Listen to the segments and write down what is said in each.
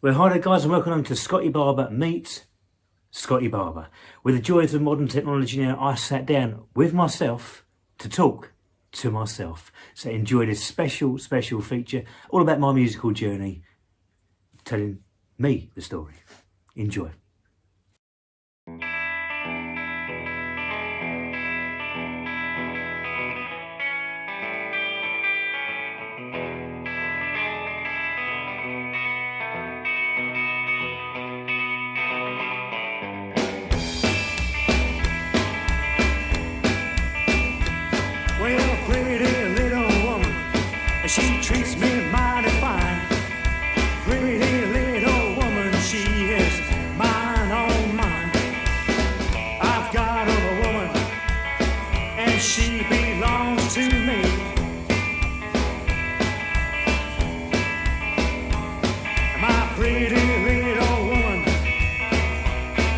Well, hi there guys and welcome on to Scotty Barber meets Scotty Barber. With the joys of modern technology now, I sat down with myself to talk to myself. So enjoy this special feature all about my musical journey, telling me the story. Enjoy. Well, pretty little woman, she treats me mighty fine. Pretty little woman, she is mine, oh mine. I've got a woman, and she belongs to me. My pretty little woman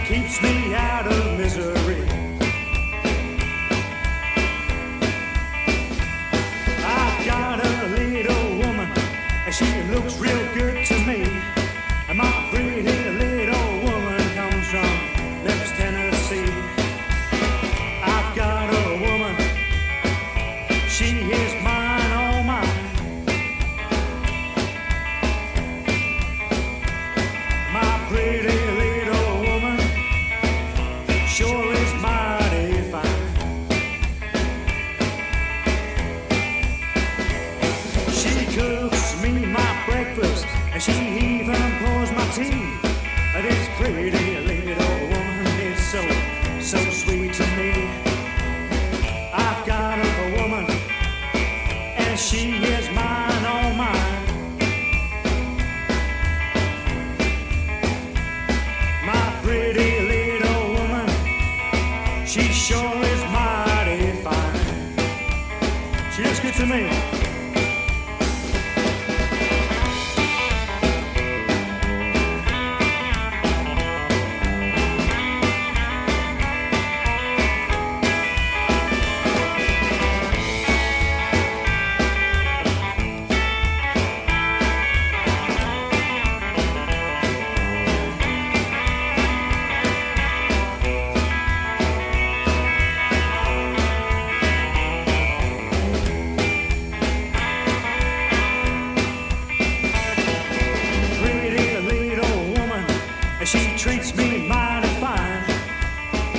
keeps me out of misery. She looks real good to me, and my pretty little woman comes from Memphis, Tennessee. I've got a woman, she is mine, oh mine. My pretty little woman sure is mighty fine. She cooks me my breakfast, and she even pours my tea. This pretty little woman is so sweet to me. I've got a woman, and she is mine, oh mine. My pretty little woman, she sure is mighty fine. She looks good to me. She treats me mighty fine.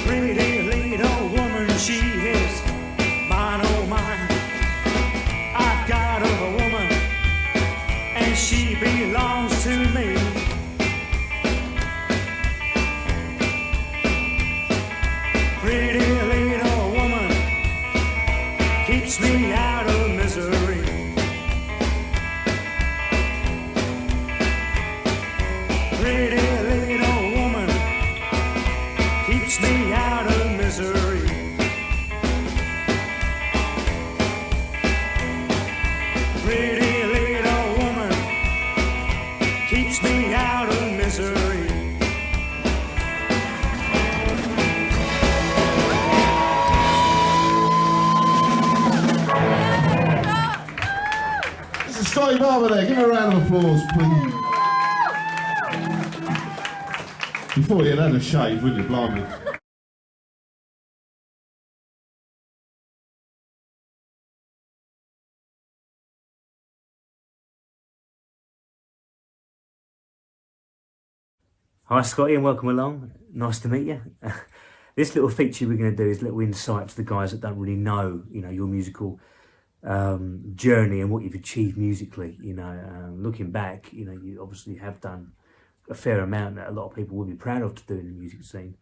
Pretty little woman, she is mine, oh mine. I've got a woman, and she belongs to me. Pretty little woman keeps me out of misery. Pretty little woman keeps me out of misery. Pretty little woman keeps me out of misery. This is Scotty Barber there. Give her a round of applause, please. Before you had a shave, wouldn't you, blimey? Hi Scotty and welcome along. Nice to meet you. This little feature we're going to do is a little insight to the guys that don't really know, your musical journey and what you've achieved musically. Looking back, you obviously have done a fair amount that a lot of people would be proud of to do in the music scene.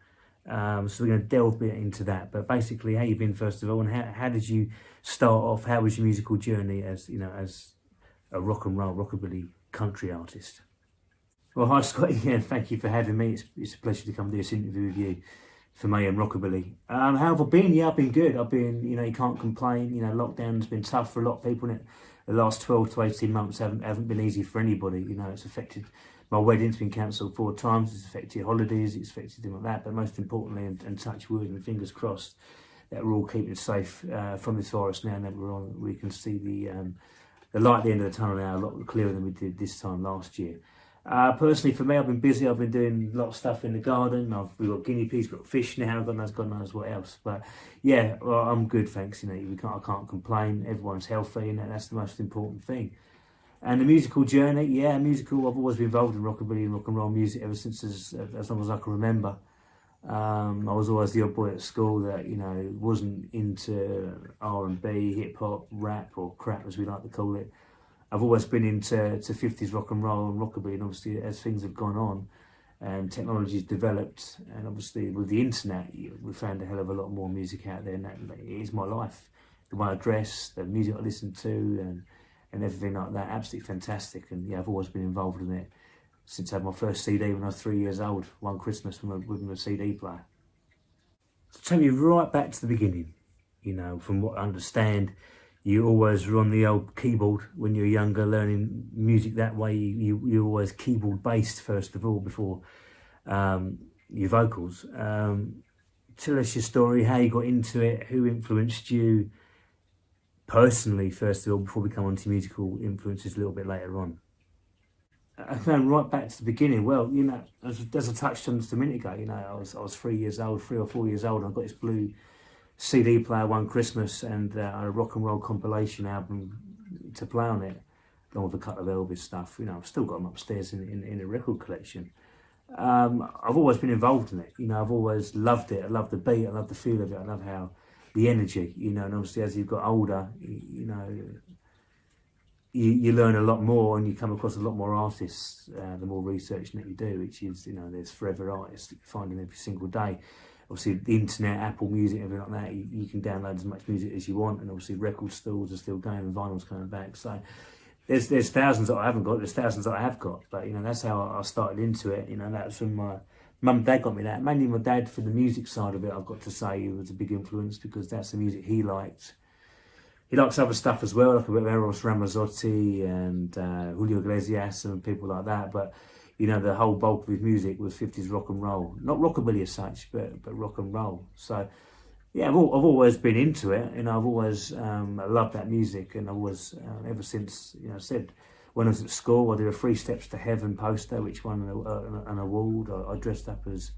So we're going to delve a bit into that. But basically, how you been first of all, and how did you start off? How was your musical journey as as a rock and roll rockabilly country artist? Well, hi Scotty, yeah, thank you for having me. It's a pleasure to come do this interview with you for Mayhem Rockabilly. How have I been? Yeah, I've been good. I've been, you can't complain. Lockdown's been tough for a lot of people, and the last 12 to 18 months haven't been easy for anybody. It's affected my wedding's been cancelled 4 times. It's affected holidays. It's affected things like that. But most importantly, and touch wood and fingers crossed, that we're all keeping safe from this virus now. And that we can see the light at the end of the tunnel now a lot clearer than we did this time last year. Personally, for me, I've been busy. I've been doing a lot of stuff in the garden. We've got guinea pigs, got fish now. God knows what else. But yeah, well, I'm good, thanks. You know, I can't complain. Everyone's healthy, and that's the most important thing. And the musical journey, yeah, musical. I've always been involved in rockabilly and rock and roll music ever since as long as I can remember. I was always the odd boy at school that, you know, wasn't into R&B, hip hop, rap, or crap as we like to call it. I've always been into 50s rock and roll and rockabilly, and obviously as things have gone on and technology's developed, and obviously with the internet, we've found a hell of a lot more music out there, and that it is my life. The way I dress, the music I listen to, and everything like that, absolutely fantastic. And yeah, I've always been involved in it since I had my first CD when I was 3 years old, one Christmas with my CD player. To take you right back to the beginning, you know, from what I understand, you always were on the old keyboard when you were younger, learning music that way. You always keyboard based first of all before your vocals. Tell us your story, how you got into it, who influenced you personally first of all before we come on to musical influences a little bit later on. I found right back to the beginning. Well, you know, as I touched on just a minute ago, you know, I was 3 years old, 3 or 4 years old, and I got this blue CD player one Christmas, and a rock and roll compilation album to play on it, along with a couple of Elvis stuff. You know, I've still got them upstairs in a record collection. I've always been involved in it. You know, I've always loved it. I love the beat. I love the feel of it. I love how the energy. You know, and obviously as you've got older, you know, you learn a lot more, and you come across a lot more artists the more researching that you do, which is, you know, there's forever artists that you find in every single day. Obviously the internet, Apple Music, everything like that, you can download as much music as you want, and obviously record stores are still going and vinyl's coming back. So there's thousands that I haven't got, there's thousands that I have got, but you know, that's how I started into it. You know, that was from my mum and dad got me that. Mainly my dad, for the music side of it, I've got to say, he was a big influence because that's the music he liked. He likes other stuff as well, like a bit of Eros Ramazzotti and Julio Iglesias and people like that. But you know, the whole bulk of his music was 50s rock and roll, not rockabilly as such, but rock and roll. So yeah, I've always been into it, and I've always loved that music, and I was ever since, you know, said when I was at school, I did a 3 Steps to Heaven poster, which won an award. I dressed up as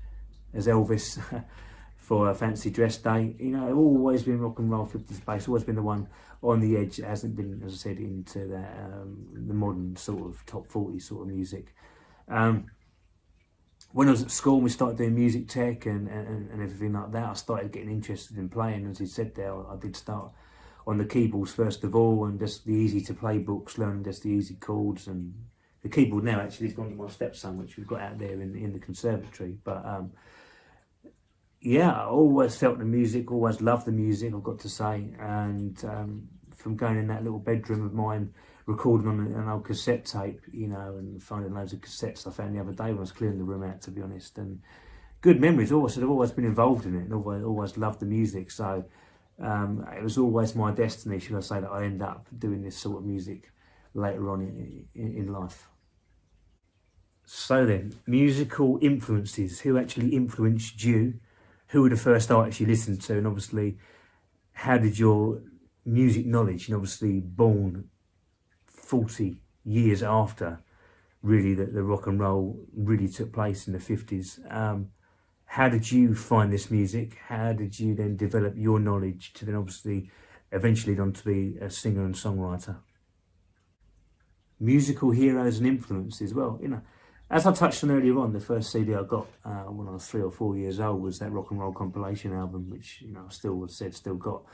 Elvis. For a fancy dress day. You know, I've always been rock and roll, 50s bass, always been the one on the edge. It hasn't been, as I said, into the modern sort of top 40 sort of music. When I was at school, we started doing music tech and everything like that. I started getting interested in playing. As you said there, I did start on the keyboards first of all, and just the easy to play books, learning just the easy chords. And the keyboard now actually has gone to my stepson, which we've got out there in the conservatory. But yeah, I always felt the music, always loved the music, I've got to say. And from going in that little bedroom of mine, recording on an old cassette tape, you know, and finding loads of cassettes I found the other day when I was clearing the room out, to be honest. And good memories, always. I've always been involved in it and always loved the music. So it was always my destiny, should I say, that I end up doing this sort of music later on in life. So then, musical influences. Who actually influenced you? Who were the first artists you listened to? And obviously, how did your music knowledge, and obviously born 40 years after really the rock and roll really took place in the 50s, how did you find this music? How did you then develop your knowledge to then obviously eventually lead on to be a singer and songwriter? Musical heroes and influences. Well, you know, as I touched on earlier on, the first CD I got when I was 3 or 4 years old was that rock and roll compilation album, which, you know, I still got.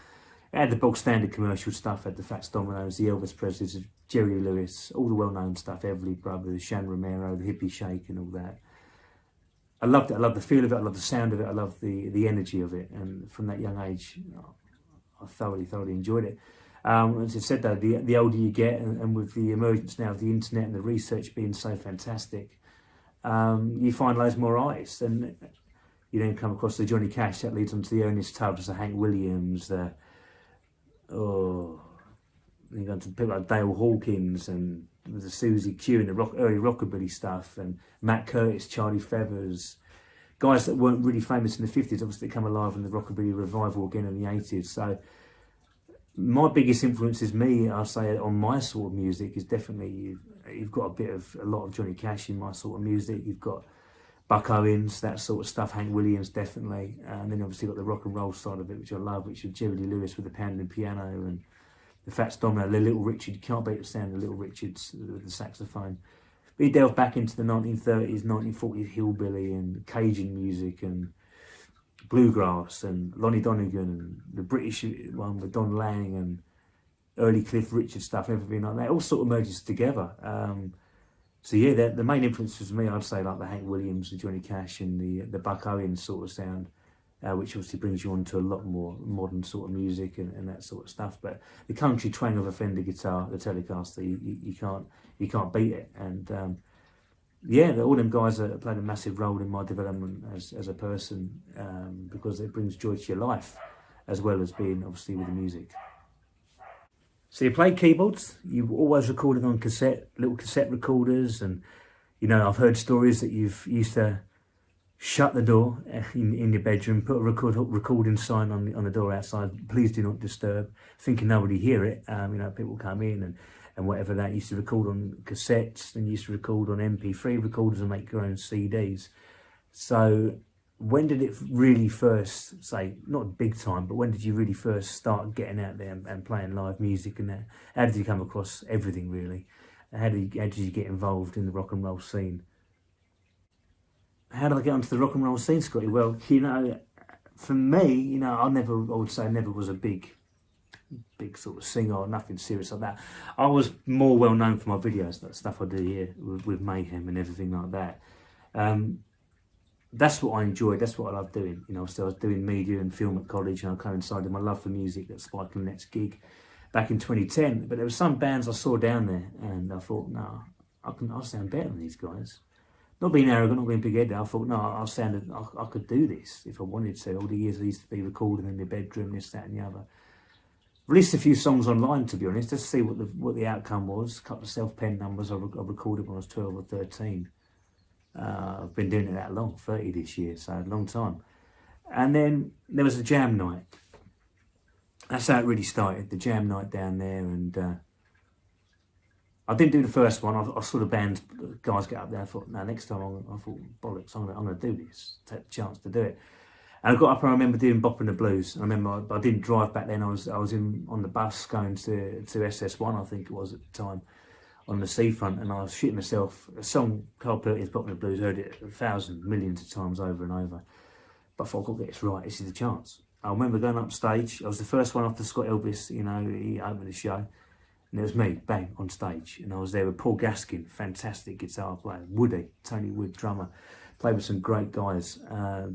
It had the bog standard commercial stuff, had the Fats Dominoes, the Elvis Presleys, Jerry Lewis, all the well-known stuff, Everly Brothers, Shan Romero, the Hippie Shake and all that. I loved it, I loved the feel of it, I loved the sound of it, I loved the energy of it, and from that young age, I thoroughly enjoyed it. As I said though, the older you get, and with the emergence now of the internet and the research being so fantastic, you find loads more artists, and you then come across the Johnny Cash, that leads on to the Ernest Tubbs, the Hank Williams, you go to people like Dale Hawkins and the Susie Q and the early rockabilly stuff, and Matt Curtis, Charlie Feathers, guys that weren't really famous in the 50s, obviously come alive in the rockabilly revival again in the 80s. So my biggest influence is me, I'll say, on my sort of music is definitely, you've got a lot of Johnny Cash in my sort of music. You've got Buck Owens, that sort of stuff, Hank Williams, definitely. And then obviously got the rock and roll side of it, which I love, which is Jerry Lee Lewis with the pounding piano and the Fats Domino, the Little Richard. You can't beat the sound of Little Richard's with the saxophone. But he delved back into the 1930s, 1940s hillbilly and Cajun music and bluegrass and Lonnie Donegan and the British one with Don Lang and early Cliff Richard stuff, everything like that. It all sort of merges together. So yeah, the main influences for me, I'd say, like the Hank Williams, the Johnny Cash and the Buck Owens sort of sound, which obviously brings you on to a lot more modern sort of music and that sort of stuff. But the country twang of a Fender guitar, the Telecaster, you can't beat it. And yeah, all them guys have played a massive role in my development as a person, because it brings joy to your life, as well as being obviously with the music. So you played keyboards, you always recorded on cassette, little cassette recorders, and you know, I've heard stories that you've used to shut the door in your bedroom, put a recording sign on the door outside, please do not disturb, thinking nobody hear it. You know, people come in and whatever that. You used to record on cassettes, and you used to record on MP3 recorders and make your own CDs. So when did it really first, say, not big time, but when did you really first start getting out there and playing live music and that? How did you come across everything really? How did you get involved in the rock and roll scene? How did I get onto the rock and roll scene, Scotty? Well, you know, for me, you know, I would say never was a big sort of singer or nothing serious like that. I was more well known for my videos, that stuff I do here with Mayhem and everything like that. That's what I enjoyed, that's what I love doing. You know, so I was doing media and film at college, and I coincided my love for music at Spike Lynette's gig back in 2010. But there were some bands I saw down there, and I thought, no, I'll sound better than these guys. Not being arrogant, not being big-headed, I thought, no, I could do this if I wanted to. All the years I used to be recording in my bedroom, this, that and the other. Released a few songs online, to be honest, just to see what the outcome was. A couple of self-penned numbers I recorded when I was 12 or 13. I've been doing it that long, 30 this year, so a long time. And then there was a jam night. That's how it really started, the jam night down there. And I didn't do the first one. I saw the band guys get up there. I thought, no, next time I thought, bollocks, I'm going to do this, take the chance to do it. And I got up and I remember doing Bop in the Blues. I remember I didn't drive back then. I was on the bus going to SS1, I think it was at the time, on the seafront, and I was shitting myself. A song, Carl Perkins' Bop in the Blues, heard it millions of times over and over. But I thought, I've got to get this right, this is the chance. I remember going up stage. I was the first one after Scott Elvis, you know, he opened the show. And it was me, bang, on stage. And I was there with Paul Gaskin, fantastic guitar player. Woody, Tony Wood, drummer. Played with some great guys.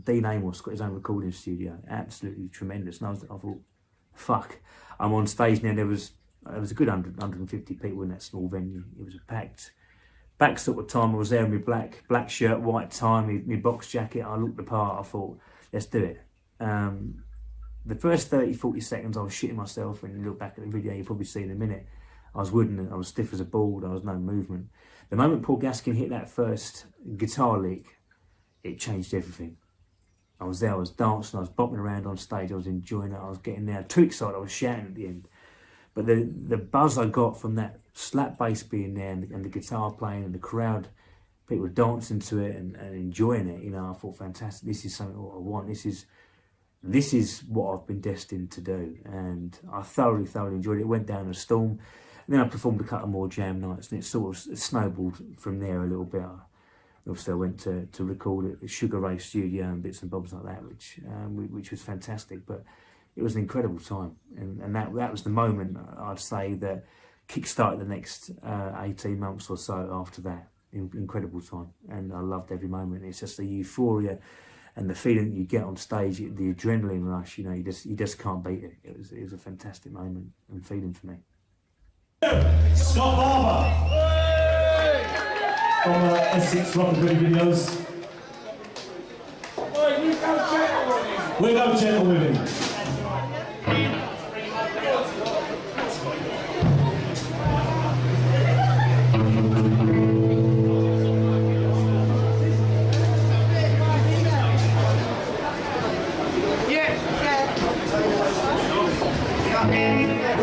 Dean Amos got his own recording studio. Absolutely tremendous. And I thought, fuck, I'm on stage now. There was a good 150 people in that small venue. It was a packed sort of time. I was there in my black shirt, white tie, my box jacket. I looked the part. I thought, let's do it. The first 30, 40 seconds, I was shitting myself. And you look back at the video, you'll probably see in a minute. I was wooden, I was stiff as a board, there was no movement. The moment Paul Gaskin hit that first guitar lick, it changed everything. I was there, I was dancing, I was bopping around on stage, I was enjoying it, I was getting there, too excited, I was shouting at the end. But the buzz I got from that slap bass being there and the guitar playing and the crowd, people dancing to it and enjoying it, you know, I thought, fantastic, this is something I want, this is what I've been destined to do. And I thoroughly enjoyed it. It went down a storm. And then I performed a couple more jam nights, and it sort of snowballed from there a little bit. Obviously, I went to record at the Sugar Ray studio and bits and bobs like that, which was fantastic. But it was an incredible time, and that was the moment, I'd say, that kick-started the next 18 months or so after that. Incredible time, and I loved every moment. It's just the euphoria and the feeling that you get on stage, the adrenaline rush. You know, you just can't beat it. It was a fantastic moment and feeling for me. Scott Barber from SCOTTY Rockabilly videos. We go gentle with him. Yeah.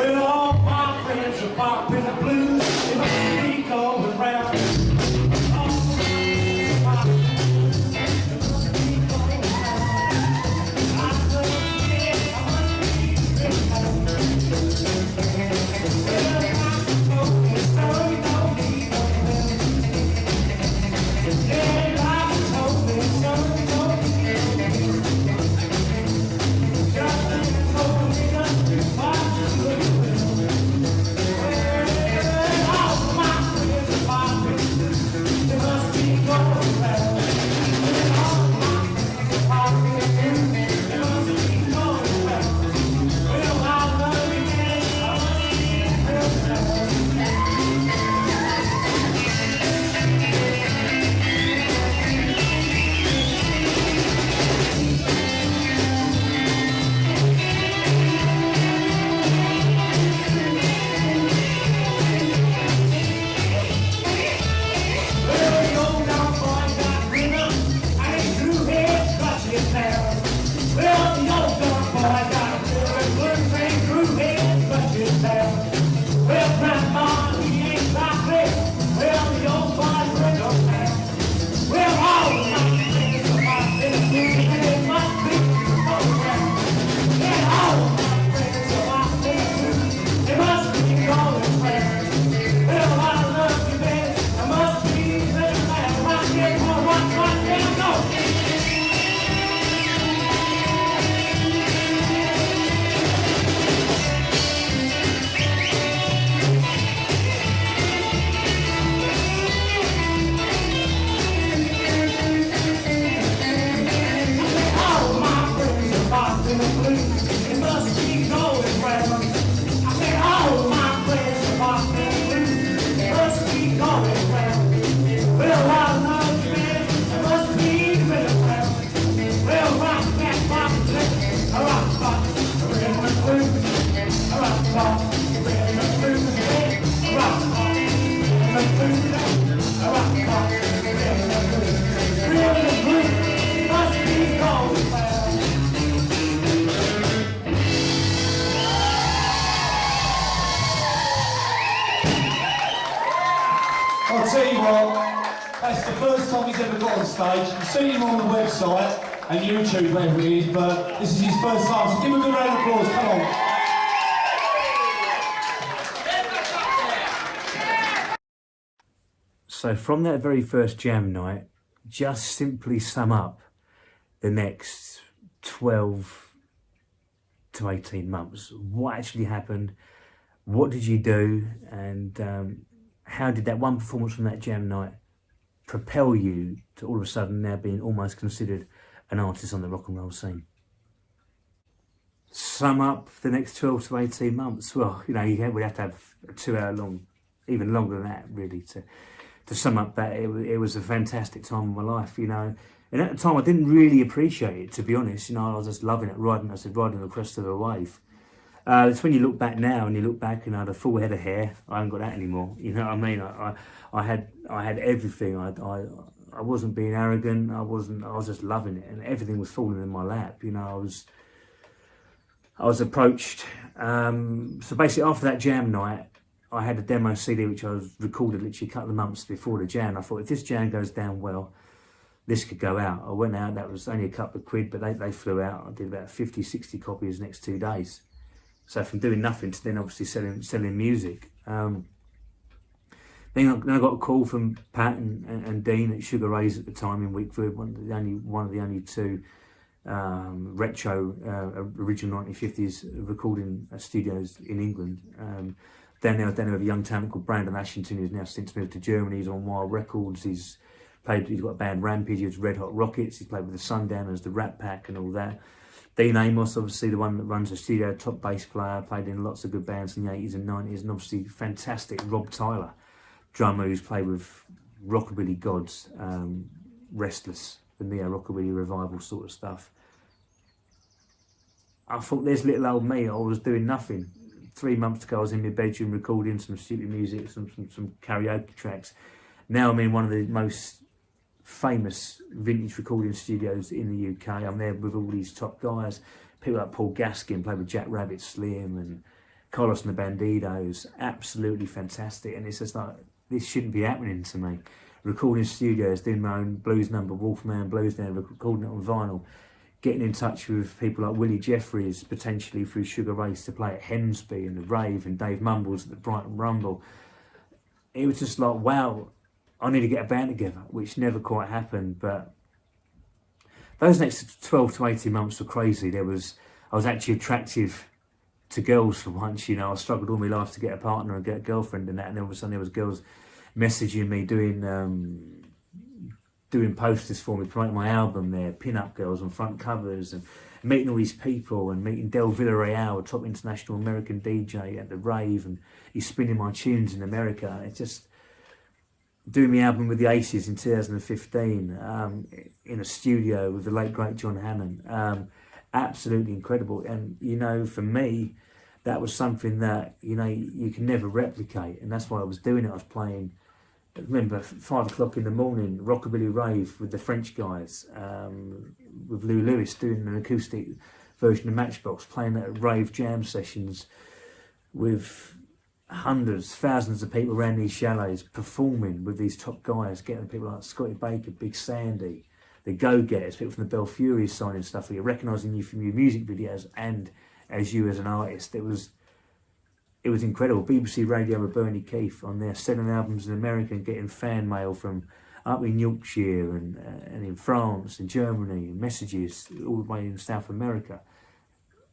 I'll tell you what, that's the first time he's ever got on stage. You've seen him on the website and YouTube, wherever it is, but this is his first time, so give him a good round of applause, come on. So from that very first jam night, just simply sum up the next 12 to 18 months. What actually happened? What did you do? And how did that one performance from that jam night propel you to all of a sudden now being almost considered an artist on the rock and roll scene? Sum up the next 12 to 18 months. Well, you know, we'd have to have a 2 hour long, even longer than that really, to sum up that. It was a fantastic time of my life, you know. And at the time I didn't really appreciate it, to be honest. You know, I was just loving it, riding the crest of a wave. It's when you look back now and you look back and I had a full head of hair. I haven't got that anymore. You know what I mean? I had everything. I wasn't being arrogant. I was just loving it, and everything was falling in my lap. You know, I was approached. So basically, after that jam night, I had a demo CD which I was recorded literally a couple of months before the jam. I thought, if this jam goes down well, this could go out. I went out. That was only a couple of quid, but they flew out. I did about 50, 60 copies the next 2 days. So from doing nothing to then obviously selling music. Then I got a call from Pat and Dean at Sugar Ray's at the time in Wickford, one of the only two retro original 1950s recording studios in England. Down there with a young talent called Brandon Ashington, who's now since moved to Germany. He's on Wild Records. He's got a band Rampage. He was Red Hot Rockets. He's played with the Sundowners, the Rat Pack, and all that. Dean Amos, obviously the one that runs the studio, top bass player, played in lots of good bands in the 80s and 90s, and obviously fantastic Rob Tyler, drummer who's played with rockabilly gods, Restless, the neo rockabilly revival sort of stuff. I thought, there's little old me. I was doing nothing. 3 months ago I was in my bedroom recording some stupid music, some karaoke tracks. Now I'm in one of the most famous vintage recording studios in the UK. I'm there with all these top guys, people like Paul Gaskin, played with Jack Rabbit Slim, and Carlos and the Bandidos. Absolutely fantastic. And it's just like, this shouldn't be happening to me. Recording studios, doing my own blues number, Wolfman Blues, now recording it on vinyl, getting in touch with people like Willie Jeffries, potentially through Sugar Ray's, to play at Hemsby and the Rave, and Dave Mumbles at the Brighton Rumble. It was just like, wow, I need to get a band together, which never quite happened. But those next 12 to 18 months were crazy. I was actually attractive to girls for once. You know, I struggled all my life to get a partner and get a girlfriend and that, and all of a sudden there was girls messaging me, doing posters for me, promoting my album there, pin-up girls on front covers, and meeting all these people, and meeting Del Villarreal, a top international American DJ at the Rave, and he's spinning my tunes in America. It's just doing my album with the Aces in 2015 in a studio with the late great John Hammond. Absolutely incredible. And you know, for me, that was something that, you know, you can never replicate, and that's why I was doing it. I was playing, I remember 5 o'clock in the morning, Rockabilly Rave with the French guys, with Lou Lewis doing an acoustic version of Matchbox, playing at rave jam sessions with hundreds, thousands of people around these chalets, performing with these top guys, getting people like Scotty Baker, Big Sandy, the Go-Getters, people from the Belfuries signing stuff for you, recognising you from your music videos and as you as an artist. It was incredible. BBC Radio with Bernie Keefe on there, selling albums in America and getting fan mail from up in Yorkshire and in France and Germany, and messages all the way in South America.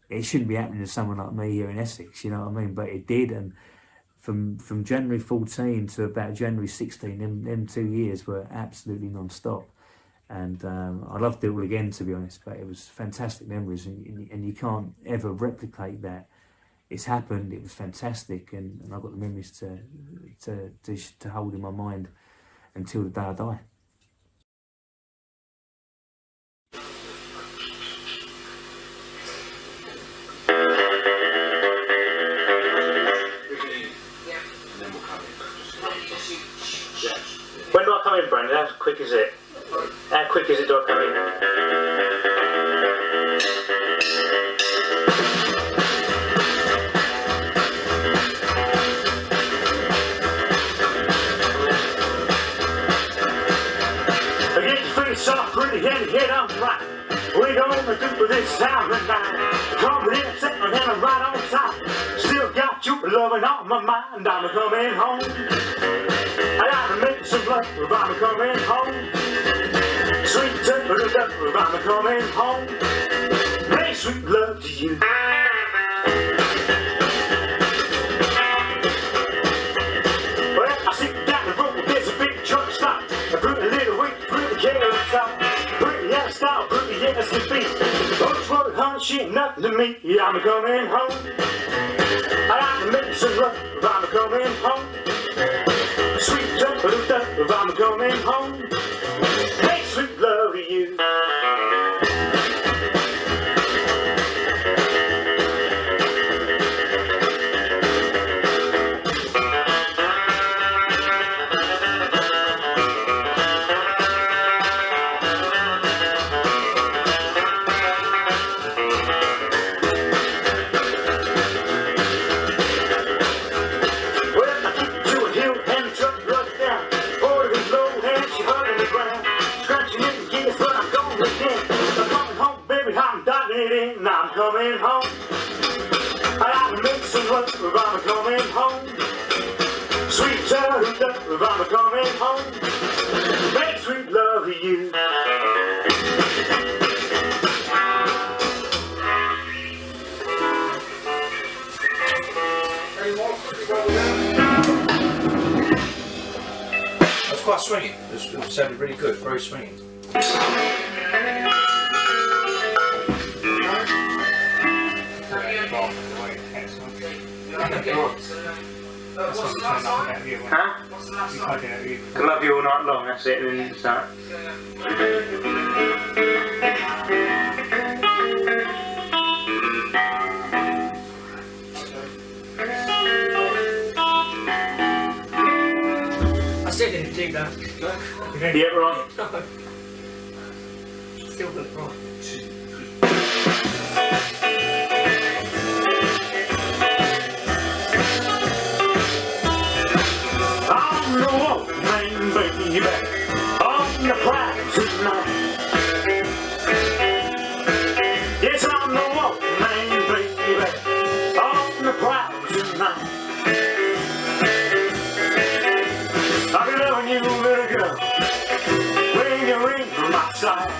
It shouldn't be happening to someone like me here in Essex, you know what I mean? But it did, and from January 14 to about January 16, them 2 years were absolutely non-stop. And I'd love to do it all again, to be honest, but it was fantastic memories, and you can't ever replicate that. It's happened, it was fantastic, and I've got the memories to hold in my mind until the day I die. When do I come in, Brandon? How quick is it? How quick is it do I come in? me through this sound tonight. Coming in, sitting and I'm right on time. Still got you loving on my mind. I'm coming home. I gotta make some love. I'm coming home. Sweet temper, I'm coming home. Make sweet love to you. Well, I sit down the road. There's a big truck stop. A pretty little weight, pretty careless stop. Pretty as style, pretty as can be. Don't worry, honey, she ain't nothing to me. I'm coming home. I like to make some love. I'm coming home. Sweet temper, I'm coming home. Make sweet love to you. I'm coming home. I gotta make some love. I'm coming home. Sweet child, I'm coming home. Make sweet love to you. That's quite swinging. It sounded really good. Very swinging. Huh? Can love you all night long, that's it, and then it's that. I still didn't do that. Yeah, right. Still got it right. I'm the woman, baby, on the prize tonight. Yes, I'm the woman, baby, on the prize tonight. I'll be loving you, little girl, when you're in my side.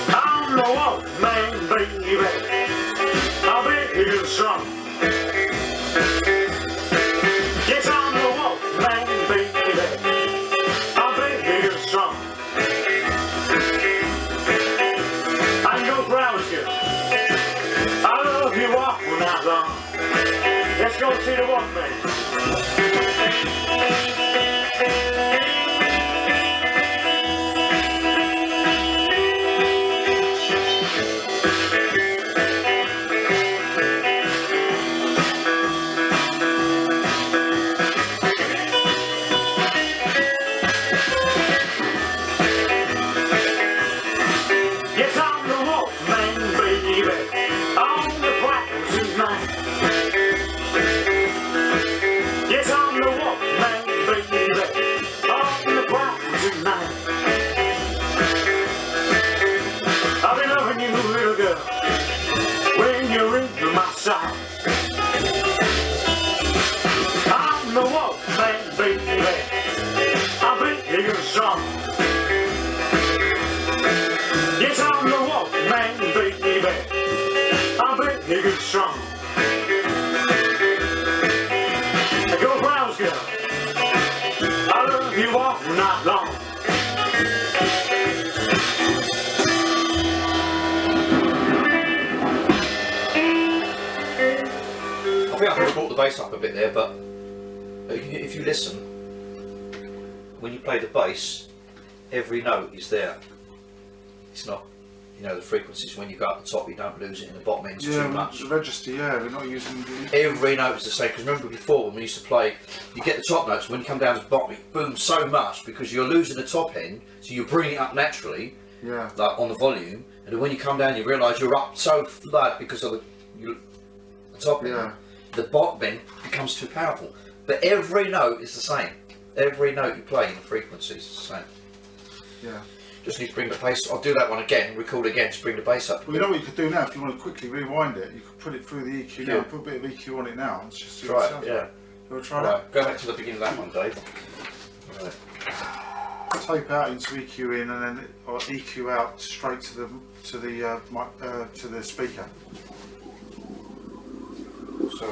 I'm the woman, baby, I'll be here strong. Yes, I'm the woman, baby. I'll be here strong. I'm your brown girl. I love you all night long. Let's go see the woman. I'm the woman, baby. I'll be here strong. Yes, I'm the woman, baby. I'll be here strong. Go Browns, girl. I love you all night long. I think I could have brought the bass up a bit there, but if you listen, when you play the bass, every note is there. It's not, you know, the frequencies when you go up the top, you don't lose it in the bottom end too much. The register, yeah, we're not using the... Every note is the same, because remember before when we used to play, you get the top notes, when you come down to the bottom, it booms so much because you're losing the top end, so you bring it up naturally, like on the volume, and then when you come down you realise you're up so flat because of the top end. The bottom end becomes too powerful. But every note is the same. Every note you play in the frequency is the same. Yeah. Just need to bring the bass. I'll do that one again, record again to bring the bass up. Well, you know what you could do now, if you want to quickly rewind it, you could put it through the EQ now, put a bit of EQ on it now, and just see what it Try sounds it, yeah. like. You want to try Right, go back to the beginning of that one, Dave. Right. that? Tape out into EQ in, and then or EQ out straight to the speaker. So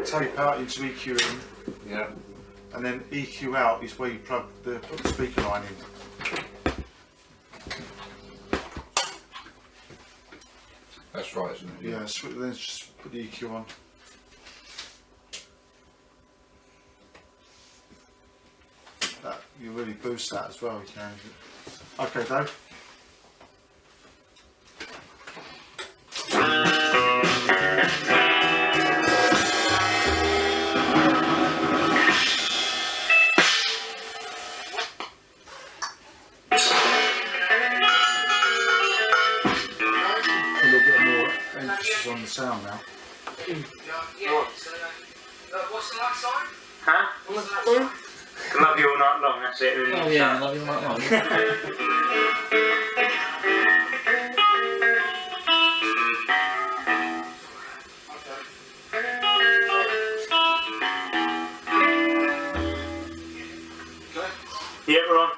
tape out into EQ in, Yeah. and then EQ out is where you put the speaker line in. That's right, isn't it? Yeah, so then just put the EQ on. That you really boost that as well. You can. Okay, Dave. A little bit more emphasis on the sound now. What's the last song? Huh? What's the last song? Love you all night long, that's it. Really. Oh yeah, I love you like Yeah, we're on.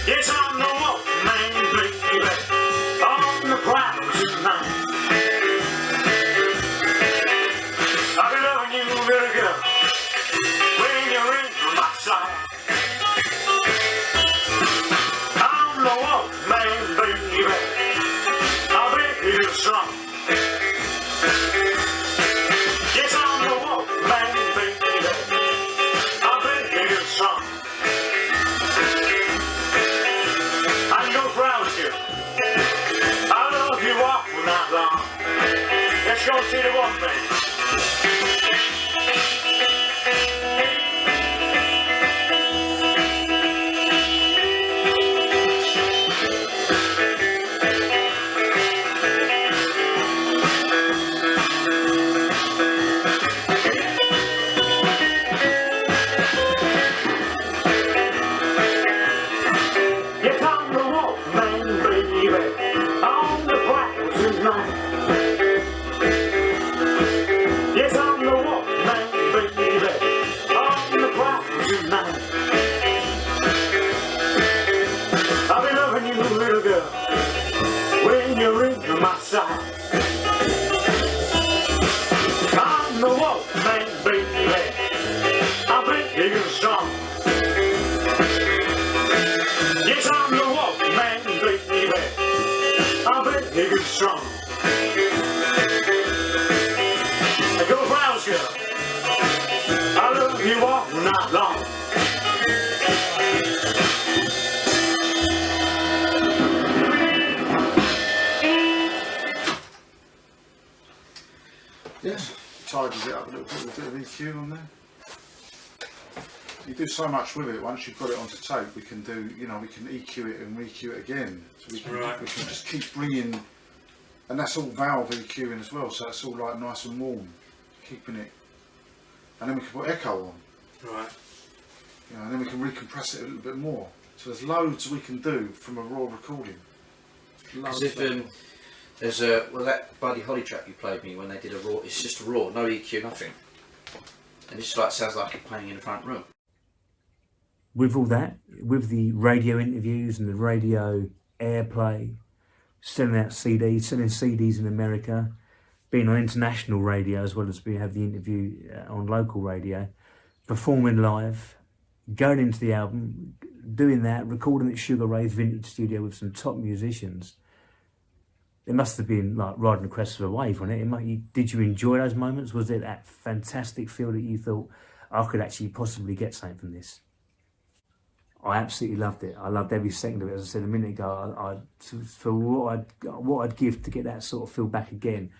Yes, I'm the wolfman, baby, on the prowls tonight. I'll be loving you, little girl, when you're in my sight. I'm the wolfman, baby, I'll be your son. Yes, I'm the wolfman, baby, I'll be your son. I know proud you. I love you all night long. Let's go see the wolfman. Yes, I'm the wolfman, baby, on the prowl tonight. Yes, I'm the wolfman, baby, on the prowl tonight. I'll be loving you, little girl, when you're in my sight. I'm the wolfman, baby, I'll be big and strong. Yes, I'm the wolfman, baby, I'm big and strong. Go browse, girl, I love you all night long. Yes. Tidies it up a little bit with a bit of EQ on there. You do so much with it. Once you've got it onto tape, we can do, we can EQ it and re-EQ it again. So we can just keep bringing, and that's all valve EQing as well. So it's all like nice and warm, keeping it. And then we can put echo on. Right. And then we can recompress it a little bit more. So there's loads we can do from a raw recording. Because if there's that Buddy Holly track you played me when they did a raw, it's just raw, no EQ, nothing, and it just like sounds like you're playing in the front room. With all that, with the radio interviews and the radio airplay, selling out CDs, selling CDs in America, being on international radio as well as we have the interview on local radio, performing live, going into the album, doing that, recording at Sugar Ray's Vintage Studio with some top musicians. It must have been like riding the crest of a wave, wasn't it? Did you enjoy those moments? Was it that fantastic feel that you thought, I could actually possibly get something from this? I absolutely loved it. I loved every second of it. As I said a minute ago, for what I'd give to get that sort of feel back again,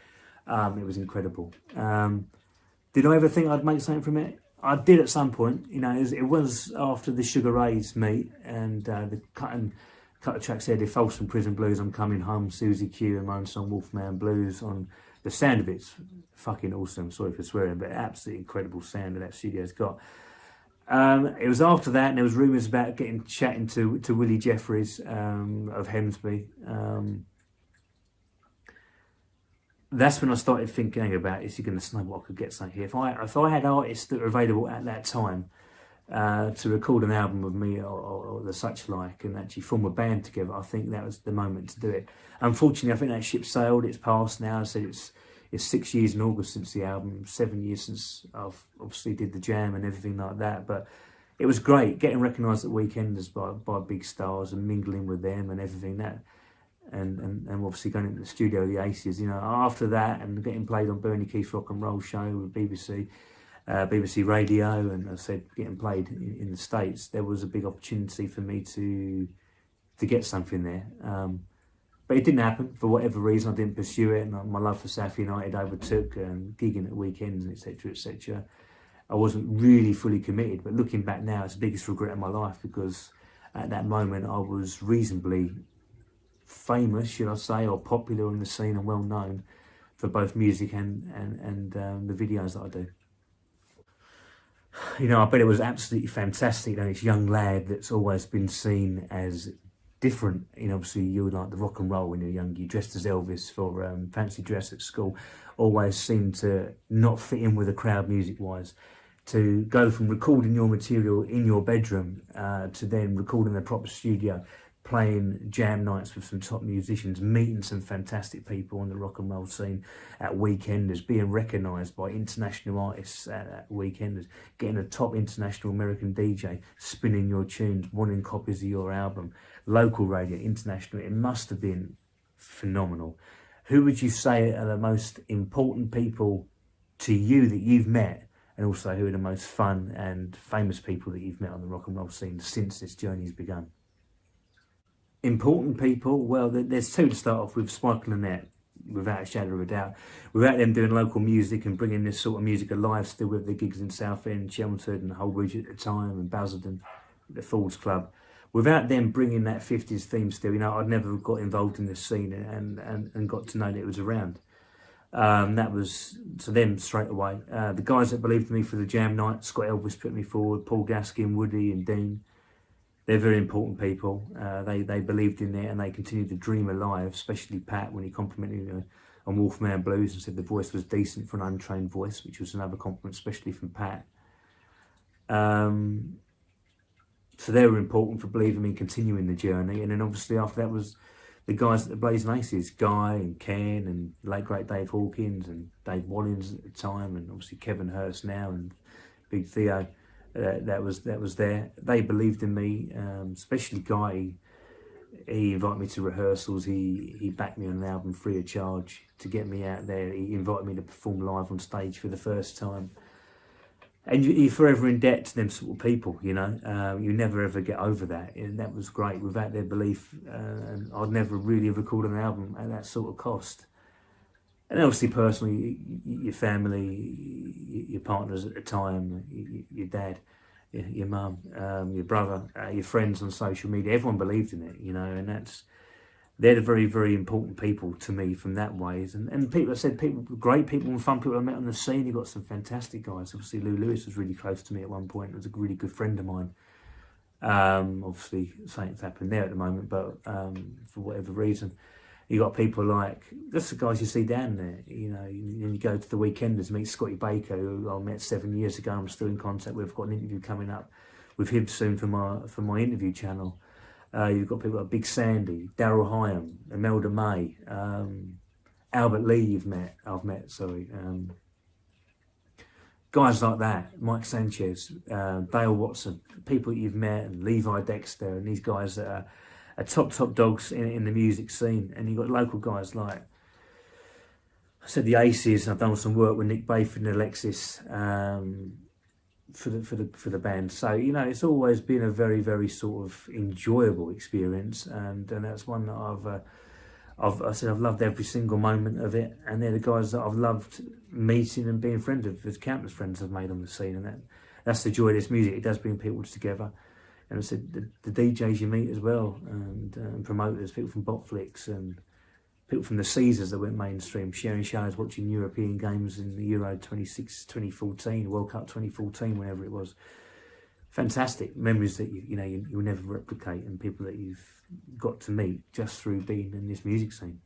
it was incredible. Did I ever think I'd make something from it? I did at some point, you know, it was after the Sugar Ray's meet and the cut of tracks there, the Folsom Prison Blues, I'm Coming Home, Susie Q and my own song Wolfman Blues. On the sound of it's fucking awesome, sorry for swearing, but absolutely incredible sound that studio's got. It was after that, and there was rumours about chatting to Willie Jeffries of Hemsby. That's when I started thinking about, is he going to snowball? I could get something here. If I had artists that were available at that time to record an album with me or the such like, and actually form a band together, I think that was the moment to do it. Unfortunately, I think that ship sailed. It's past now. I said it's 6 years in August since the album, 7 years since I've obviously did the jam and everything like that. But it was great getting recognised at Weekenders by big stars and mingling with them and everything that. And obviously going into the studio with the Aces, you know, after that, and getting played on Bernie Keith's Rock and Roll Show with BBC Radio, and I said getting played in the States, there was a big opportunity for me to get something there. But it didn't happen for whatever reason. I didn't pursue it, and my love for South United overtook, gigging at weekends, and etc. etc. I wasn't really fully committed, but looking back now, it's the biggest regret of my life, because at that moment I was reasonably famous, should I say, or popular in the scene and well known for both music and the videos that I do. You know, I bet it was absolutely fantastic. You know, this young lad that's always been seen as different. You know, obviously you were like the rock and roll when you were young. You dressed as Elvis for fancy dress at school. Always seemed to not fit in with the crowd music-wise. To go from recording your material in your bedroom to then recording in a proper studio, playing jam nights with some top musicians, meeting some fantastic people on the rock and roll scene at Weekenders, being recognised by international artists at Weekenders, getting a top international American DJ spinning your tunes, wanting copies of your album, local radio, international. It must have been phenomenal. Who would you say are the most important people to you that you've met, and also who are the most fun and famous people that you've met on the rock and roll scene since this journey's begun? Important people, well, there's two to start off with. Spike and Lynette, without a shadow of a doubt. Without them doing local music and bringing this sort of music alive still with the gigs in Southend, Chelmsford and Holbridge at the time, and Basildon, the Fools Club. Without them bringing that 50s theme still, you know, I'd never have got involved in the scene and got to know that it was around. That was to them straight away. The guys that believed in me for the jam night, Scott Elvis put me forward, Paul Gaskin, Woody and Dean. They're very important people. They believed in it and they continued to dream alive, especially Pat when he complimented me on Wolfman Blues and said the voice was decent for an untrained voice, which was another compliment, especially from Pat. So they were important for believing me, continuing the journey. And then obviously after that was the guys at the Blazin Aces, Guy and Ken and late great Dave Hawkins and Dave Wallins at the time, and obviously Kevin Hurst now and Big Theo. That was there. They believed in me, especially Guy. He invited me to rehearsals. He backed me on an album free of charge to get me out there. He invited me to perform live on stage for the first time. And you're forever in debt to them sort of people, you know. You never ever get over that, and that was great. Without their belief, and I'd never really have recorded an album at that sort of cost. And obviously, personally, your family, your partners at the time, your dad, your mum, your brother, your friends on social media, everyone believed in it, you know, and they're the very, very important people to me from that ways. And people, I said, great people and fun people I met on the scene. You got some fantastic guys. Obviously, Lou Lewis was really close to me at one point. He was a really good friend of mine. Obviously, something's happened there at the moment, but for whatever reason. You got people like, that's the guys you see down there, you know, and you go to the Weekenders, meet Scotty Baker, who I met 7 years ago, I'm still in contact with. I've got an interview coming up with him soon for my interview channel. You've got people like Big Sandy, Daryl Hyam, Imelda May, Albert Lee I've met, guys like that, Mike Sanchez, Dale Watson, people that you've met, and Levi Dexter, and these guys that are top dogs in the music scene. And you've got local guys like, I said, the Aces. I've done some work with Nick Bayford and Alexis for the band. So, you know, it's always been a very, very sort of enjoyable experience, and that's one that I've loved every single moment of it. And they're the guys that I've loved meeting and being friends with. There's countless friends I've made on the scene, and that's the joy of this music. It does bring people together. And I said the DJs you meet as well, and promoters, people from Botflix and people from the Caesars that went mainstream, sharing shows, watching European games in the Euro 2014, World Cup 2014, whenever it was. Fantastic memories that you'll never replicate, and people that you've got to meet just through being in this music scene.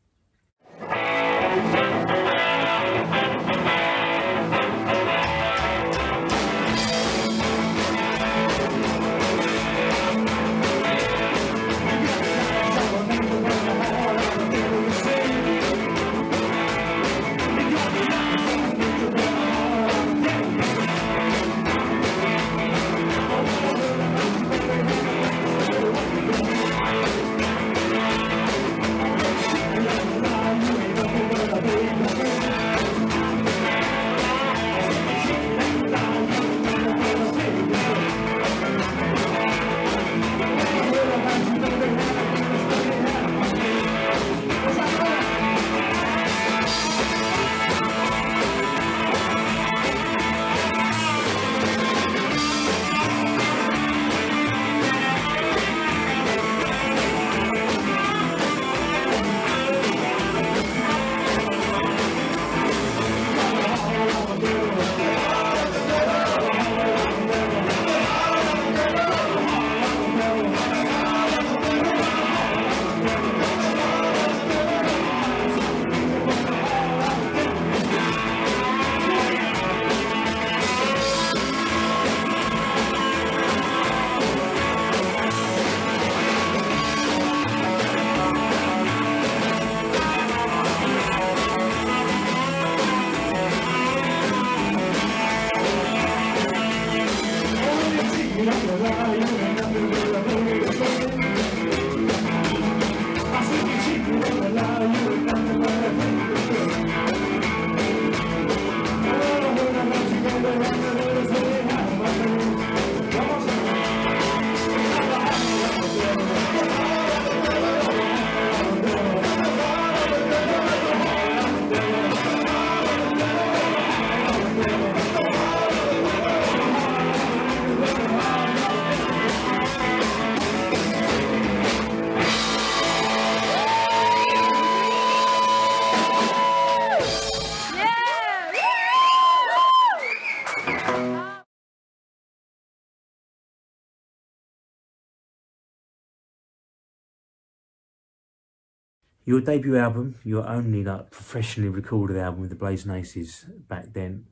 Your debut album, your only like professionally recorded album with the Blazin Aces back then.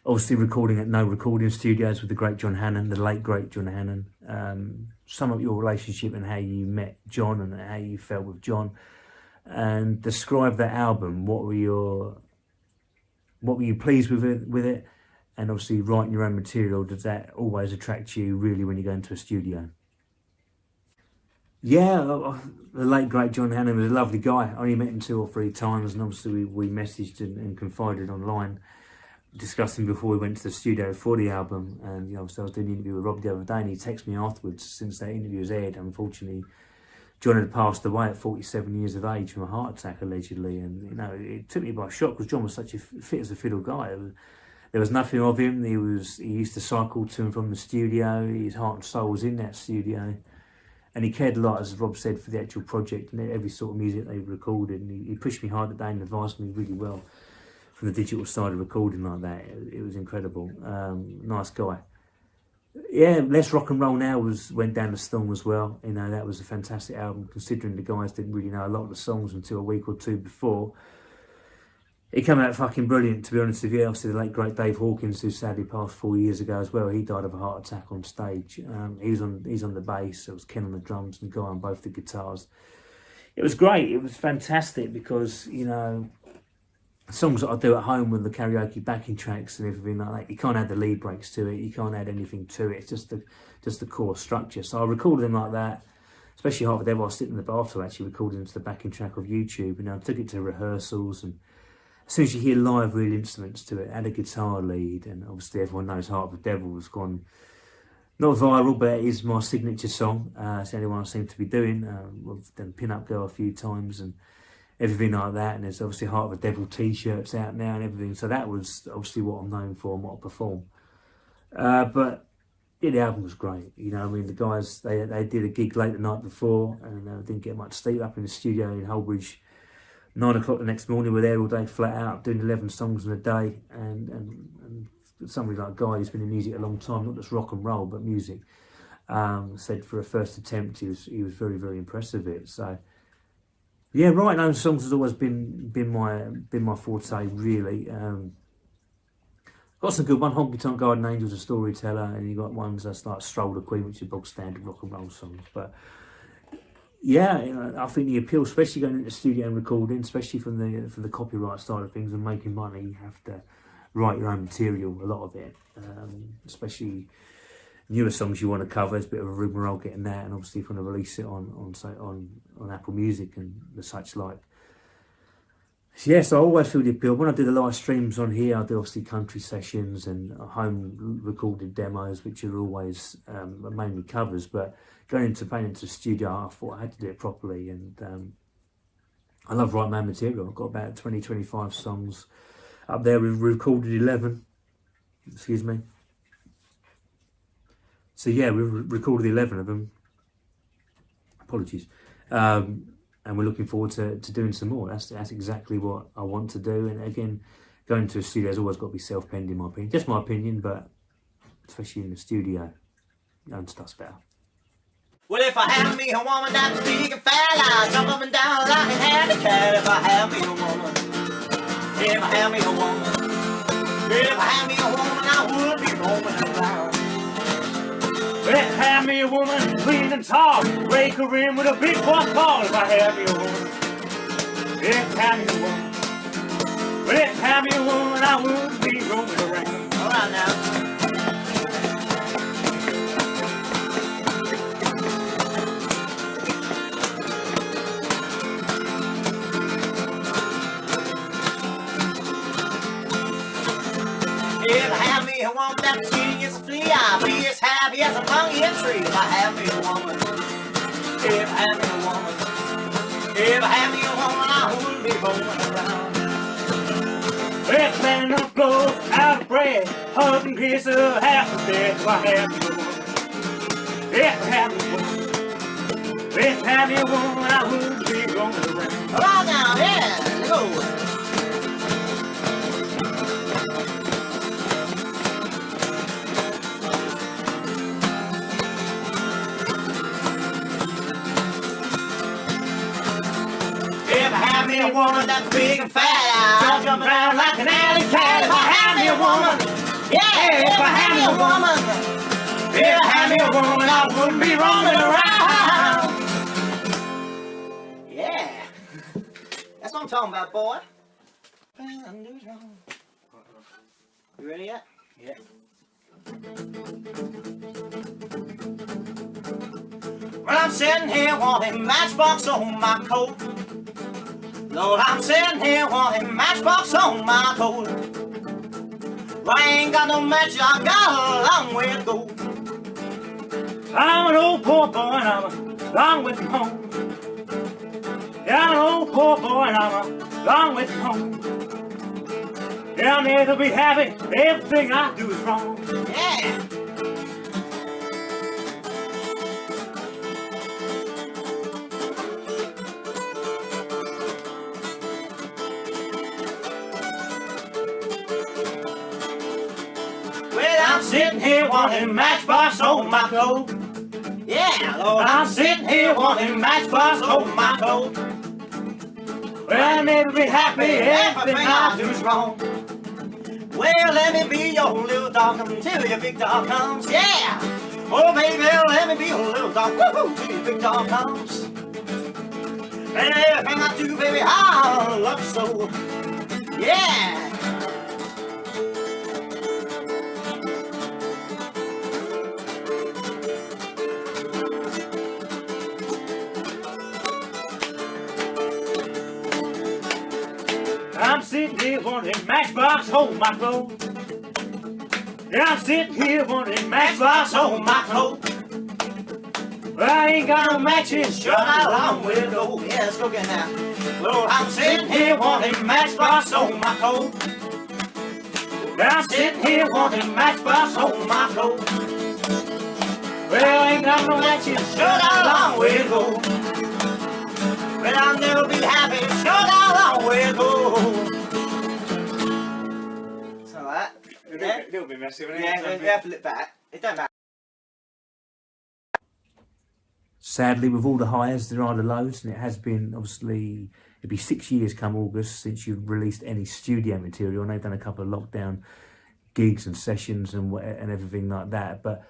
Obviously recording at no recording studios with the great John Hannon, the late great John Hannon. Sum up your relationship and how you met John and how you felt with John, and describe that album. What were you pleased with it? And obviously writing your own material, does that always attract you really when you go into a studio? Yeah, the late great John Hannon was a lovely guy. I only met him 2 or 3 times, and obviously we messaged and confided online, discussing before we went to the studio for the album. And obviously I was doing an interview with Rob the other day, and he texted me afterwards since that interview was aired. Unfortunately, John had passed away at 47 years of age from a heart attack allegedly, and it took me by shock because John was such a fit as a fiddle guy. There was nothing of him. He used to cycle to and from the studio. His heart and soul was in that studio. And he cared a lot, as Rob said, for the actual project and every sort of music they recorded. And he pushed me hard that day and advised me really well from the digital side of recording like that. It was incredible. Nice guy. Yeah, Less Rock and Roll Now went down the storm as well. That was a fantastic album, considering the guys didn't really know a lot of the songs until a week or 2 before. It came out fucking brilliant, to be honest with you. Obviously, the late great Dave Hawkins, who sadly passed 4 years ago as well, he died of a heart attack on stage. He's on the bass, it was Ken on the drums and Guy on both the guitars. It was great, it was fantastic because, songs that I do at home with the karaoke backing tracks and everything like that, you can't add the lead breaks to it, you can't add anything to it, it's just the core structure. So I recorded them like that, especially Half a Devil. I was sitting in the bathroom actually recording into the backing track of YouTube, and I took it to rehearsals, and as soon as you hear live real instruments to it, add a guitar lead, and obviously everyone knows Heart of the Devil has gone not viral, but it is my signature song. It's the only one I seem to be doing. I've done Pin Up Girl a few times, and everything like that. And there's obviously Heart of a Devil t-shirts out now and everything. So that was obviously what I'm known for and what I perform. But yeah, the album was great. You know, I mean, the guys, they did a gig late the night before and didn't get much sleep up in the studio in Holbridge. 9 o'clock the next morning, we're there all day flat out, doing 11 songs in a day. And somebody like Guy who's been in music a long time, not just rock and roll, but music, said for a first attempt, he was very, very impressed with it. So yeah, writing own songs has always been my forte, really. Got some good one. Honky Tonk Garden Angel's a storyteller, and you got ones that's like Stroll the Queen, which are bog standard rock and roll songs. But yeah, you know, I think the appeal, especially going into the studio and recording, especially from the copyright side of things and making money, you have to write your own material. A lot of it, especially newer songs you want to cover. It's a bit of a rigmarole getting that, and obviously if you want to release it on Apple Music and the such like. Yes, I always feel the appeal. When I do the live streams on here, I do obviously country sessions and home recorded demos, which are always mainly covers. But going into playing into the studio, I thought I had to do it properly. And I love writing my own material. I've got about 20-25 songs up there. We've recorded 11. Excuse me. So yeah, we've recorded 11 of them. Apologies. And we're looking forward to doing some more. That's exactly what I want to do. And again, going to a studio has always got to be self-penned, in my opinion. Just my opinion, but especially in the studio, your own stuff's better. Well, if I had me a woman that's big and fat, I'd jump up and down like a handicap. If I had me a woman, if I had me a woman, if I had me a woman, I would be roaming around. If I had me a woman clean and tall, rake her in with a big buck ball. If I had me a woman, if I had me a woman, well, if I had me a woman, I wouldn't be roaming around. All right now. If I had me a woman that's skinny as a flea, I'd be as happy as a monkey in a tree. If I had me a woman, if I had me a woman, if I had me a woman, I wouldn't be roaming around. If man up blow out of bread, hug and kiss her half a bed. If I had me a woman, if I had me a woman, if I had me a woman, I wouldn't be roaming around. Come on now, yeah, let's go. Me a woman that's big and fat, I'll jump around like an alley cat. If I had me a woman, yeah, if I had me a woman, if I had me a woman, I wouldn't be roaming around. Yeah, that's what I'm talking about, boy. You ready yet? Yeah. Well, I'm sitting here wanting Matchbox on my coat. Lord, I'm sitting here wanting Matchbox on my coat. Well, I ain't got no match, I got a long way to go. I'm an old poor boy and I'm a long way from home. Yeah, I'm an old poor boy and I'm a long way from home. Yeah, I'll never be happy, everything I do is wrong. Yeah. I'm sitting here wanting Matchbox on my coat. Yeah, Lord, I'm sitting here wanting Matchbox on my coat. Well, I'll never be happy, everything I do is wrong. Well, let me be your little dog until your big dog comes. Yeah. Oh, baby, let me be your little dog till your big dog comes. And everything I do, baby, I love you so. Yeah. I'm sitting here wanting Matchbox on my coat. Yeah, I'm sitting here wanting Matchbox on my coat. Well, I ain't got no matches, Sure, not a long way to go. Yeah, let's go get that. Well, I'm sitting here wanting matchbox on my coat. I'm sitting here wanting matchbox on my coat. Well, ain't got no matches, sure got a long way to go. Well, I'll never be happy, sure got a long way to go. So that. A little bit messy, isn't it? Yeah, we have to look back. It don't matter. Sadly, with all the highs, there are the lows, and it has been, obviously, it'll be 6 years come August since you've released any studio material, and they've done a couple of lockdown gigs and sessions and everything like that. But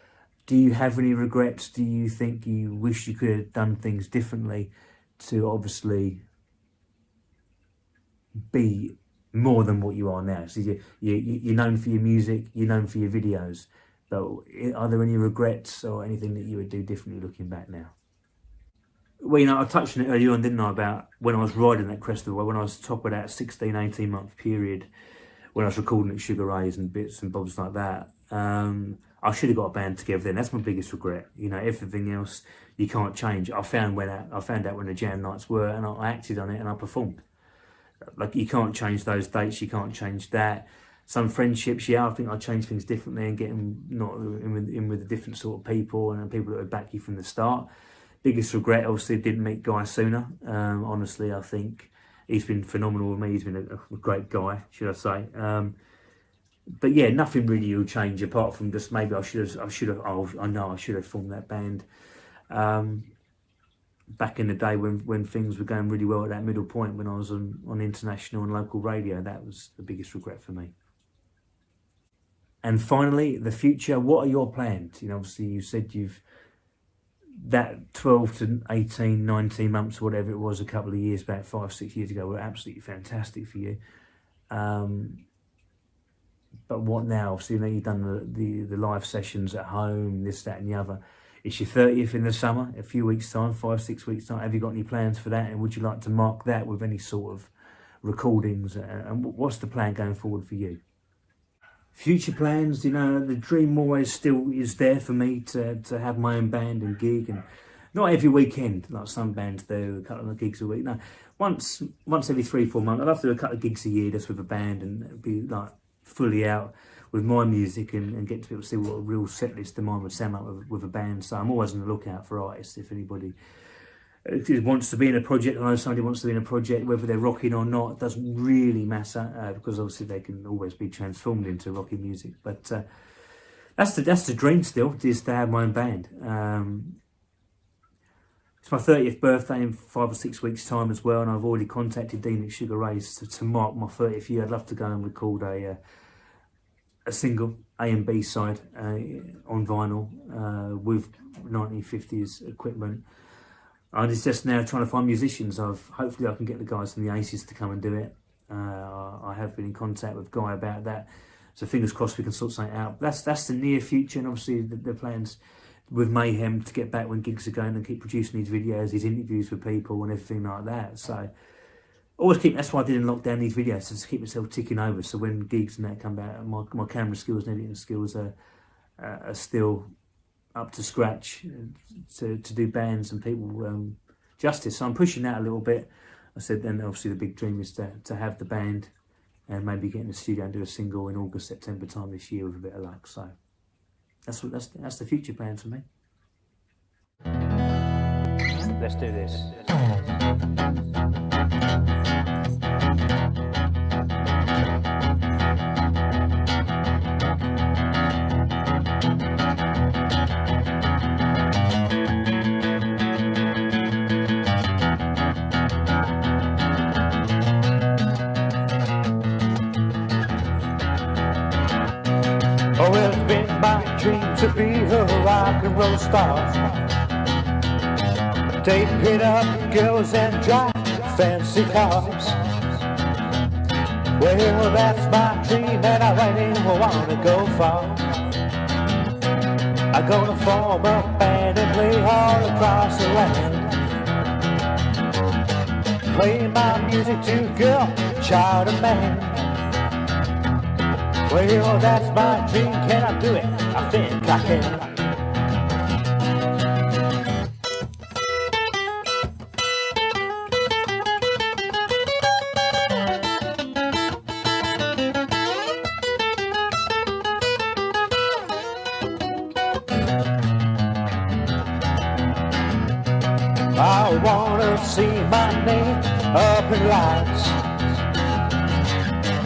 do you have any regrets? Do you think you wish you could have done things differently to obviously be more than what you are now? So you're known for your music, you're known for your videos, but are there any regrets or anything that you would do differently looking back now? Well, you know, I touched on it earlier on, didn't I, about when I was riding that crest of the wave, when I was top of that 16, 18 month period, when I was recording at Sugar Ray's and bits and bobs like that. I should have got a band together then. That's my biggest regret. You know, everything else you can't change. I found out when the jam nights were, and I acted on it and I performed. Like, you can't change those dates, you can't change that. Some friendships, yeah, I think I changed things differently and getting not in with a different sort of people and people that would back you from the start. Biggest regret, obviously, didn't meet Guy sooner. Honestly, I think he's been phenomenal with me. He's been a great guy, should I say. But yeah, nothing really will change apart from just maybe I know I should have formed that band back in the day when things were going really well at that middle point when I was on international and local radio. That was the biggest regret for me. And finally, the future. What are your plans? You know, obviously you said that 12 to 18, 19 months, whatever it was, a couple of years back, 5, 6 years ago, were absolutely fantastic for you. But what now? Obviously, you know, you've done the live sessions at home, this, that, and the other. It's your 30th in the summer, a few weeks' time, 5, 6 weeks' time. Have you got any plans for that? And would you like to mark that with any sort of recordings? And what's the plan going forward for you? Future plans, you know, the dream always still is there for me to have my own band and gig, and not every weekend like some bands do, a couple of gigs a week. No, once every 3, 4 months. I'd love to do a couple of gigs a year just with a band and be like fully out with my music and get to be able to see what a real set list of mine would sound like with a band. So I'm always on the lookout for artists. If anybody wants to be in a project, I know somebody wants to be in a project, whether they're rocking or not, it doesn't really matter because obviously they can always be transformed into rocking music. But that's the dream still, is to have my own band. It's my 30th birthday in 5 or 6 weeks' time as well, and I've already contacted Dean at Sugar Ray's to mark my 30th year. I'd love to go and record a single, A and B side, on vinyl with 1950s equipment. I'm just now trying to find musicians. Hopefully I can get the guys from the Aces to come and do it. I have been in contact with Guy about that, so fingers crossed we can sort something out. That's the near future, and obviously the plans with Mayhem to get back when gigs are going and keep producing these videos, these interviews with people and everything like that. So always that's why I did in lockdown these videos, to keep myself ticking over, so when gigs and that come back, my camera skills and editing skills are still up to scratch to do bands and people justice. So I'm pushing that a little bit. I said then obviously the big dream is to have the band and maybe get in the studio and do a single in August, September time this year with a bit of luck. So that's the future plan for me. Let's do this. Oh, it's been my dream to be a rock and roll star. Date pin-up girls and drive fancy cars. Well, that's my dream and I really wanna go far. I'm gonna form a band and play all across the land. Play my music to girl, child and man. Well, that's my dream, can I do it? I think I can. I wanna see my name up in lights.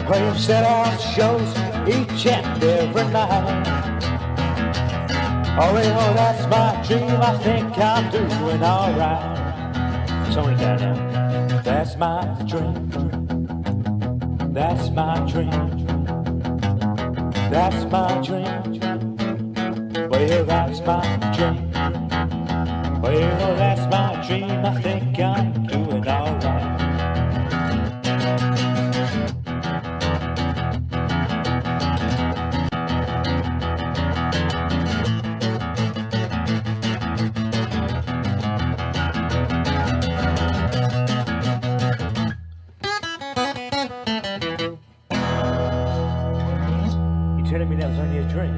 We'll set on shows each and every night. Oh well, that's my dream, I think I'm doing alright. Tone it down now. That's my dream. That's my dream. That's my dream. Well, that's my dream. Well, that's my dream, I think I'm doing alright. You telling me that was only a dream?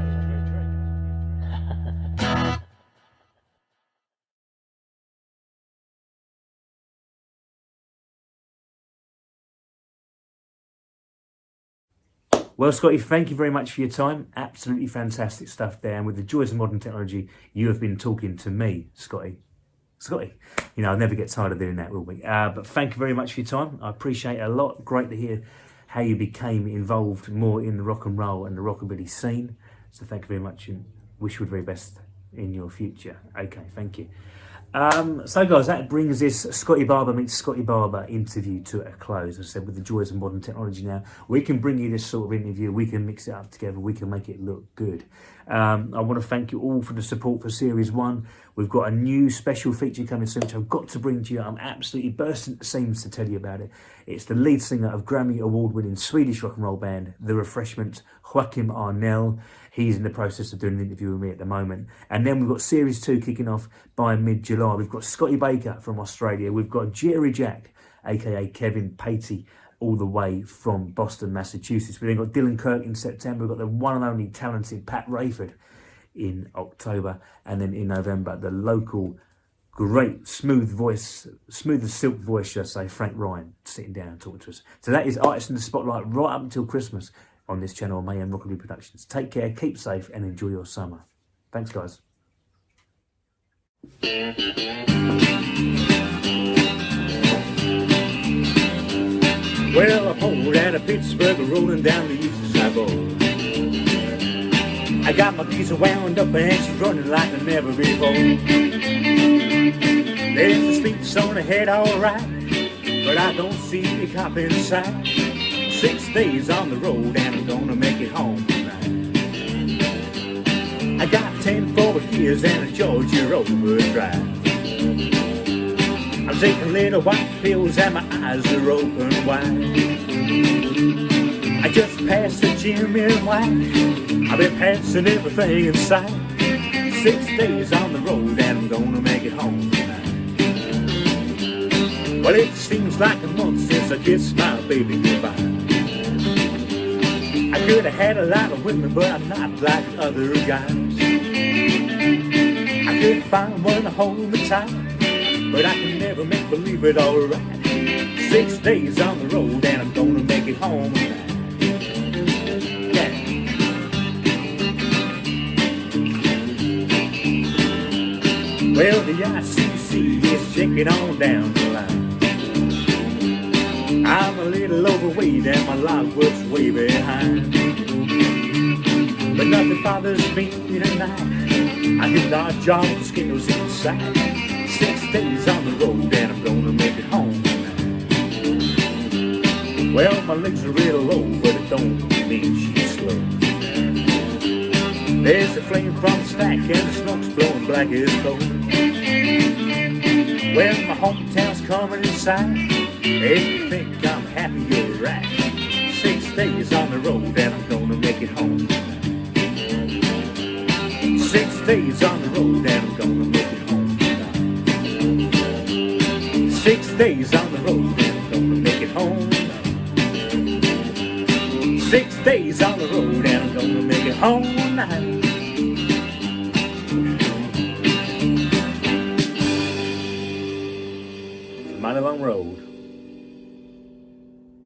Well, Scotty, thank you very much for your time. Absolutely fantastic stuff there. And with the joys of modern technology, you have been talking to me, Scotty. Scotty, you know, I'll never get tired of doing that, will we? But thank you very much for your time. I appreciate it a lot. Great to hear how you became involved more in the rock and roll and the rockabilly scene. So thank you very much and wish you the very best in your future. Okay, thank you. So guys, that brings this Scotty Barber meets Scotty Barber interview to a close. As I said, with the joys of modern technology now, we can bring you this sort of interview, we can mix it up together, we can make it look good. I want to thank you all for the support for Series 1. We've got a new special feature coming soon, which I've got to bring to you. I'm absolutely bursting at the seams to tell you about it. It's the lead singer of Grammy Award-winning Swedish rock and roll band, The Refreshment, Joakim Arnell. He's in the process of doing an interview with me at the moment. And then we've got Series 2 kicking off by mid-July. We've got Scotty Baker from Australia. We've got Jerry Jack, aka Kevin Patey, all the way from Boston, Massachusetts. We've then got Dylan Kirk in September. We've got the one and only talented Pat Rayford in October. And then in November, the local great smooth voice, smooth as silk voice, should I say, Frank Ryan, sitting down and talking to us. So that is Artists in the Spotlight right up until Christmas on this channel, Mayhem Rockabilly Productions. Take care, keep safe, and enjoy your summer. Thanks, guys. Well, a pole out of Pittsburgh rolling down the east side road. I got my geezer wound up and she's running like never before. There's the speeds on ahead, alright, but I don't see a cop in sight. 6 days on the road and I'm gonna make it home tonight. I got 10 forward gears and a Georgia overdrive. I'm taking little white pills and my eyes are open wide. I just passed the gym in white. I've been passing everything in sight. 6 days on the road and I'm gonna make it home tonight. Well, it seems like a month since I kissed my baby goodbye. I could have had a lot of women, but I'm not like other guys. I could find one to hold me tight, but I can never make believe it alright. 6 days on the road and I'm gonna make it home tonight. Yeah. Well, the ICC is checking on down the line. I'm a little overweight and my logbook's way behind. But nothing bothers me tonight. I can dodge all the skittles inside. 6 days on the road and I'm gonna make it home tonight. Well, my legs are real low, but it don't mean she's slow. There's the flame from the stack and the smoke's blowing black as coal. Well, my hometown's coming inside. If you think I'm happy, you're right. 6 days on the road and I'm gonna make it home tonight. 6 days on the road and I'm gonna make it home tonight. 6 days on the road and I'm gonna make it home tonight. 6 days on the road and I'm gonna make it home tonight. It's a mighty long road.